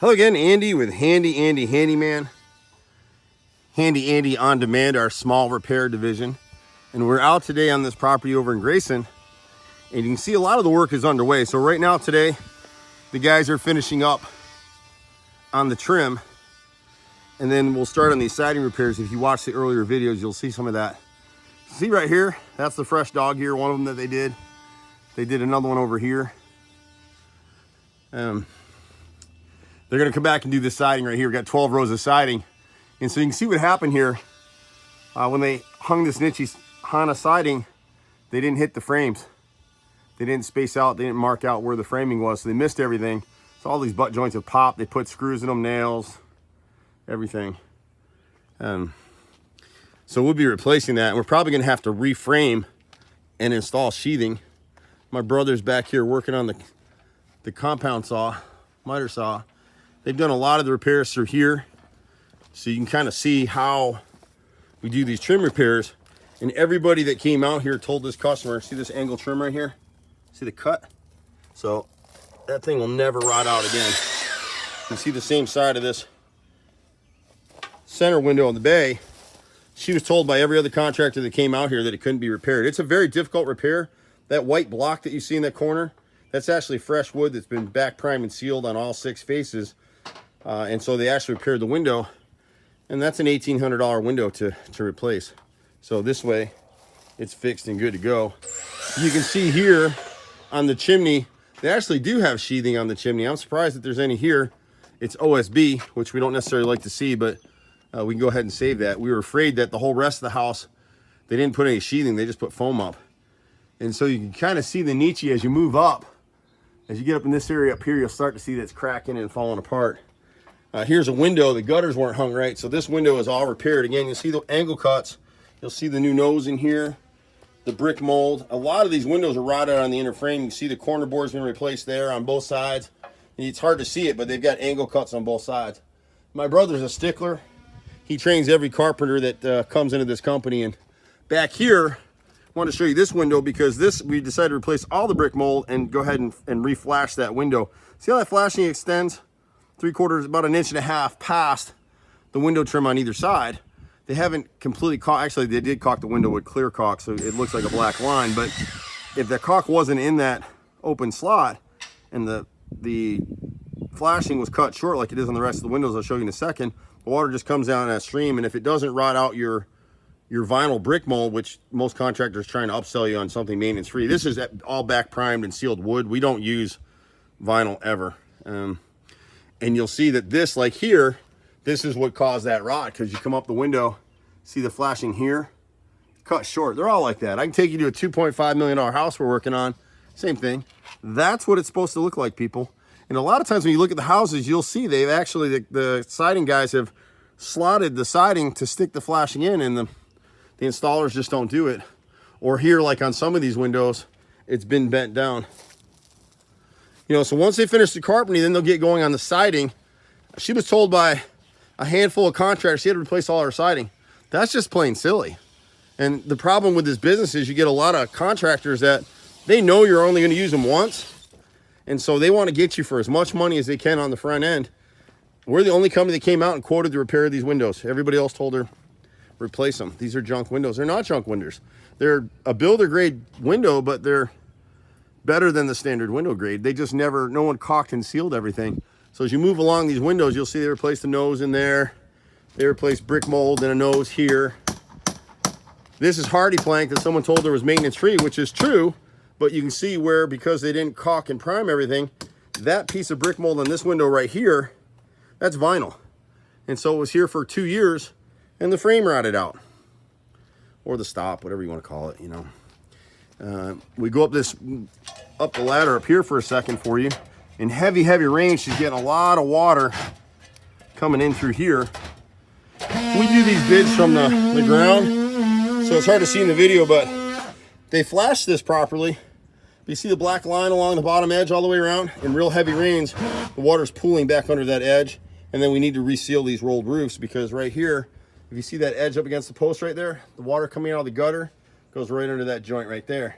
Hello again, Andy with Handy Andy Handyman. Handy Andy On Demand, our small repair division. And we're out today on this property over in Grayson. And you can see a lot of the work is underway. So right now today, the guys are finishing up on the trim. And then we'll start on these siding repairs. If you watch the earlier videos, you'll see some of that. See right here, that's the fresh dog here, one of them that they did. They did another one over here. They're gonna come back and do this siding right here. We got 12 rows of siding. And so you can see what happened here. When they hung this Niche Hana siding, they didn't hit the frames. They didn't space out, they didn't mark out where the framing was, so they missed everything. So all these butt joints have popped. They put screws in them, nails, everything. So we'll be replacing that. And we're probably gonna have to reframe and install sheathing. My brother's back here working on the compound saw, miter saw. They've done a lot of the repairs through here. So you can kind of see how we do these trim repairs. And everybody that came out here told this customer, see this angle trim right here? See the cut? So that thing will never rot out again. You can see the same side of this center window in the bay. She was told by every other contractor that came out here that it couldn't be repaired. It's a very difficult repair. That white block that you see in that corner, that's actually fresh wood that's been back primed and sealed on all 6 faces. And so they actually repaired the window, and that's an $1,800 window to replace. So this way it's fixed and good to go. You can see here on the chimney, they actually do have sheathing on the chimney. I'm surprised that there's any here. It's OSB, which we don't necessarily like to see, but we can go ahead and save that. We were afraid that the whole rest of the house, they didn't put any sheathing, they just put foam up. And so you can kind of see the niche as you move up. As you get up in this area up here, you'll start to see that it's cracking and falling apart. Here's a window. The gutters weren't hung right, so this window is all repaired. Again, you'll see the angle cuts. You'll see the new nose in here, the brick mold. A lot of these windows are rotted on the inner frame. You can see the corner board's been replaced there on both sides. It's hard to see it, but they've got angle cuts on both sides. My brother's a stickler. He trains every carpenter that comes into this company. And back here, I want to show you this window because we decided to replace all the brick mold and go ahead and re-flash that window. See how that flashing extends? 3/4, about 1.5 inches past the window trim on either side. They haven't completely caulked. Actually, they did caulk the window with clear caulk, so it looks like a black line. But if the caulk wasn't in that open slot and the flashing was cut short like it is on the rest of the windows, I'll show you in a second, the water just comes down that stream. And if it doesn't rot out your vinyl brick mold, which most contractors are trying to upsell you on something maintenance free, this is all back primed and sealed wood. We don't use vinyl ever. And you'll see that this, like here, this is what caused that rot, because you come up the window, see the flashing here, cut short. They're all like that. I can take you to a $2.5 million house we're working on. Same thing. That's what it's supposed to look like, people. And a lot of times when you look at the houses, you'll see they've actually, the siding guys have slotted the siding to stick the flashing in, and the installers just don't do it. Or here, like on some of these windows, it's been bent down. You know, so once they finish the carpeting, then they'll get going on the siding. She was told by a handful of contractors she had to replace all her siding. That's just plain silly. And the problem with this business is you get a lot of contractors that they know you're only going to use them once. And so they want to get you for as much money as they can on the front end. We're the only company that came out and quoted the repair of these windows. Everybody else told her, replace them. These are junk windows. They're not junk windows. They're a builder grade window, but they're better than the standard window grade. They just no one caulked and sealed everything. So as you move along these windows, you'll see they replaced the nose in there. They replaced brick mold and a nose here. This is hardy plank that someone told there was maintenance free, which is true, but you can see where, because they didn't caulk and prime everything, that piece of brick mold on this window right here, that's vinyl. And so it was here for 2 years and the frame rotted out. Or the stop, whatever you want to call it, you know. We go up the ladder up here for a second for you. In heavy rain, she's getting a lot of water coming in through here. We do these bids from the ground, so it's hard to see in the video, but they flashed this properly. You see the black line along the bottom edge all the way around. In real heavy rains, the water's pooling back under that edge, and then we need to reseal these rolled roofs, because right here, if you see that edge up against the post right there, the water coming out of the gutter goes right under that joint right there.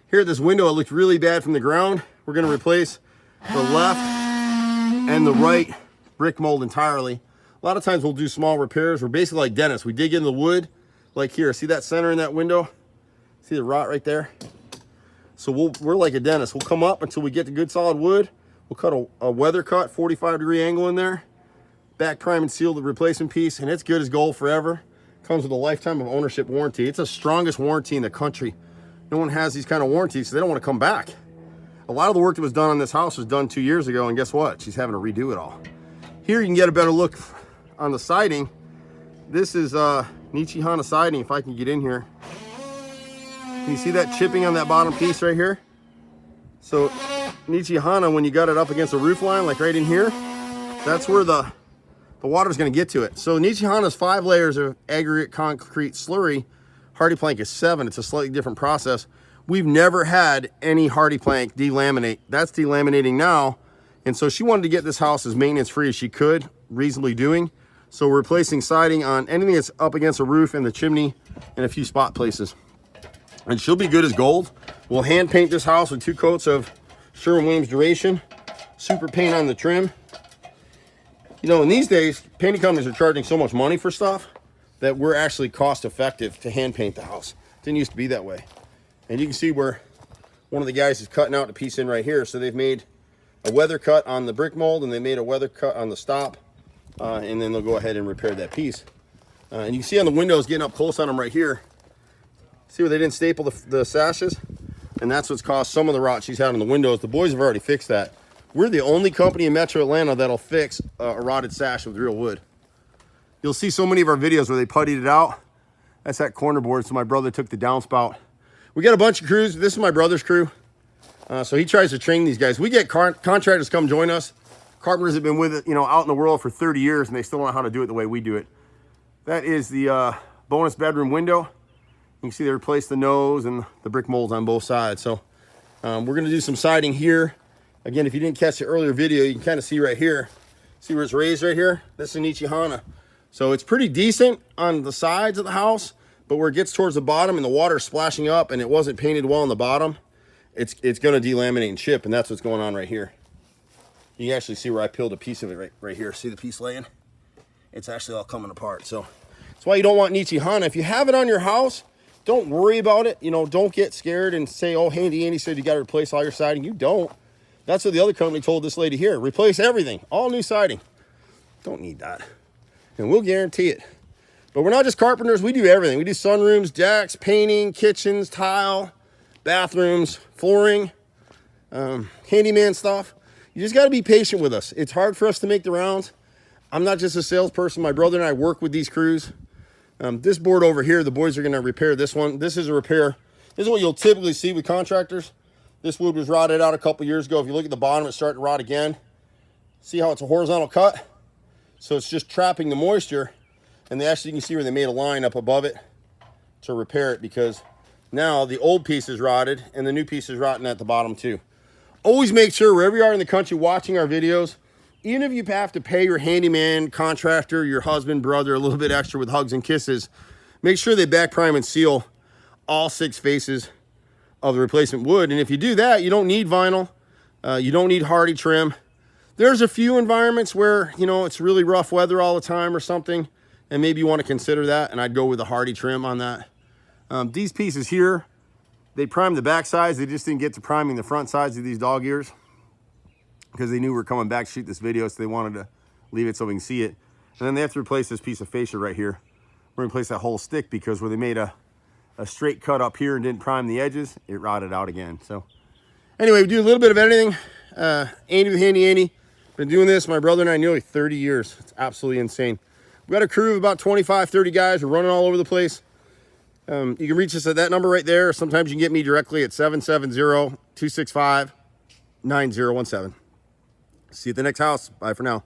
Here at this window, it looked really bad from the ground. We're going to replace the left and the right brick mold entirely. A lot of times we'll do small repairs. We're basically like dentists. We dig in the wood, like here. See that center in that window? See the rot right there? So we're like a dentist. We'll come up until we get the good solid wood. We'll cut a weather cut, 45-degree angle in there. Back prime and seal the replacement piece, and it's good as gold forever. Comes with a lifetime of ownership warranty. It's the strongest warranty in the country. No one has these kind of warranties, so they don't want to come back. A lot of the work that was done on this house was done 2 years ago, and guess what? She's having to redo it all. Here you can get a better look on the siding. This is Nichihana siding, if I can get in here. Can you see that chipping on that bottom piece right here? So Nichihana, when you got it up against the roof line, like right in here, that's where the water's gonna get to it. So Nichihana's 5 layers of aggregate concrete slurry. HardiePlank is 7. It's a slightly different process. We've never had any HardiePlank delaminate. That's delaminating now. And so she wanted to get this house as maintenance free as she could, reasonably doing. So we're replacing siding on anything that's up against the roof and the chimney and a few spot places. And she'll be good as gold. We'll hand paint this house with 2 coats of Sherwin-Williams Duration, super paint on the trim. You know, in these days, painting companies are charging so much money for stuff that we're actually cost effective to hand paint the house. Didn't used to be that way. And you can see where one of the guys is cutting out the piece in right here. So they've made a weather cut on the brick mold, and they made a weather cut on the stop, and then they'll go ahead and repair that piece. And you can see on the windows, getting up close on them right here, see where they didn't staple the sashes? And that's what's caused some of the rot she's had on the windows. The boys have already fixed that. We're the only company in Metro Atlanta that'll fix a rotted sash with real wood. You'll see so many of our videos where they puttied it out. That's that corner board, so my brother took the downspout. We got a bunch of crews. This is my brother's crew. So he tries to train these guys. We get contractors come join us. Carpenters have been with it, you know, out in the world for 30 years, and they still don't know how to do it the way we do it. That is the bonus bedroom window. You can see they replaced the nose and the brick molds on both sides. So we're going to do some siding here. Again, if you didn't catch the earlier video, you can kind of see right here. See where it's raised right here? This is Nichihana. So it's pretty decent on the sides of the house, but where it gets towards the bottom and the water's splashing up and it wasn't painted well on the bottom, it's going to delaminate and chip, and that's what's going on right here. You can actually see where I peeled a piece of it right here. See the piece laying? It's actually all coming apart. So that's why you don't want Nichihana. If you have it on your house, don't worry about it. You know, don't get scared and say, oh, Handy Andy said you got to replace all your siding. You don't. That's what the other company told this lady here. Replace everything, all new siding. Don't need that. And we'll guarantee it. But we're not just carpenters. We do everything. We do sunrooms, decks, painting, kitchens, tile, bathrooms, flooring, handyman stuff. You just got to be patient with us. It's hard for us to make the rounds. I'm not just a salesperson. My brother and I work with these crews. This board over here, the boys are going to repair this one. This is a repair. This is what you'll typically see with contractors. This wood was rotted out a couple years ago. If you look at the bottom, it's starting to rot again. See how it's a horizontal cut? So it's just trapping the moisture. And they actually, you can see where they made a line up above it to repair it, because now the old piece is rotted and the new piece is rotting at the bottom too. Always make sure wherever you are in the country watching our videos, even if you have to pay your handyman, contractor, your husband, brother a little bit extra with hugs and kisses, make sure they back prime and seal all 6 faces of the replacement wood. And if you do that, you don't need vinyl. You don't need Hardie trim. There's a few environments where, you know, it's really rough weather all the time or something, and maybe you want to consider that, and I'd go with the Hardie trim on that. These pieces here, they primed the back sides. They just didn't get to priming the front sides of these dog ears because they knew we were coming back to shoot this video, so they wanted to leave it so we can see it. And then they have to replace this piece of fascia right here. We're going to replace that whole stick because where they made a straight cut up here and didn't prime the edges, it rotted out again. So anyway, we do a little bit of anything. Andy with Handy Andy. Been doing this, my brother and I, nearly 30 years. It's absolutely insane. We've got a crew of about 25, 30 guys. We're running all over the place. You can reach us at that number right there. Sometimes you can get me directly at 770-265-9017. See you at the next house. Bye for now.